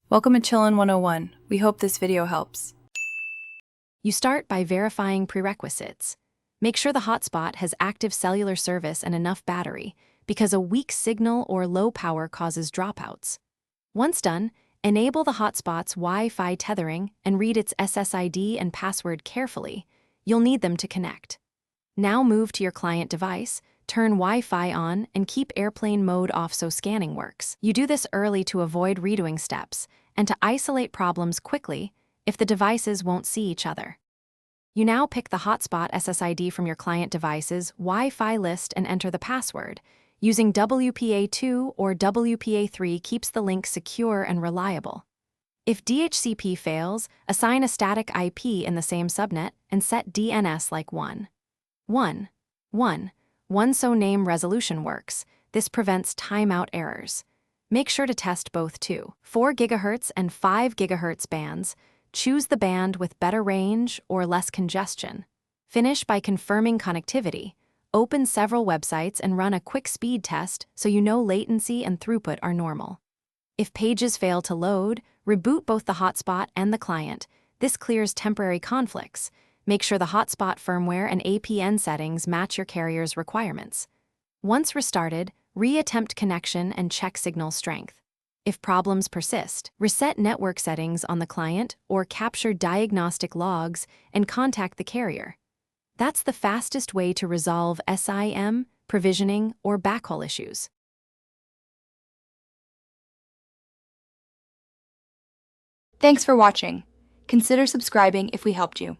Welcome to Chillin' 101. We hope this video helps. You start by verifying prerequisites. Make sure the hotspot has active cellular service and enough battery, because a weak signal or low power causes dropouts. Once done, enable the hotspot's Wi-Fi tethering and read its SSID and password carefully. You'll need them to connect. Now move to your client device, turn Wi-Fi on, and keep airplane mode off so scanning works. You do this early to avoid redoing steps and to isolate problems quickly if the devices won't see each other. You now pick the hotspot SSID from your client device's Wi-Fi list and enter the password. Using WPA2 or WPA3 keeps the link secure and reliable. If DHCP fails, assign a static IP in the same subnet and set DNS like 1.1.1 so name resolution works. This prevents timeout errors. Make sure to test both 4 GHz and 5 GHz bands. Choose the band with better range or less congestion. Finish by confirming connectivity. Open several websites and run a quick speed test so you know latency and throughput are normal. If pages fail to load, reboot both the hotspot and the client. This clears temporary conflicts. Make sure the hotspot firmware and APN settings match your carrier's requirements. Once restarted, re-attempt connection and check signal strength. If problems persist, reset network settings on the client or capture diagnostic logs and contact the carrier. That's the fastest way to resolve SIM, provisioning, or backhaul issues. Thanks for watching. Consider subscribing if we helped you.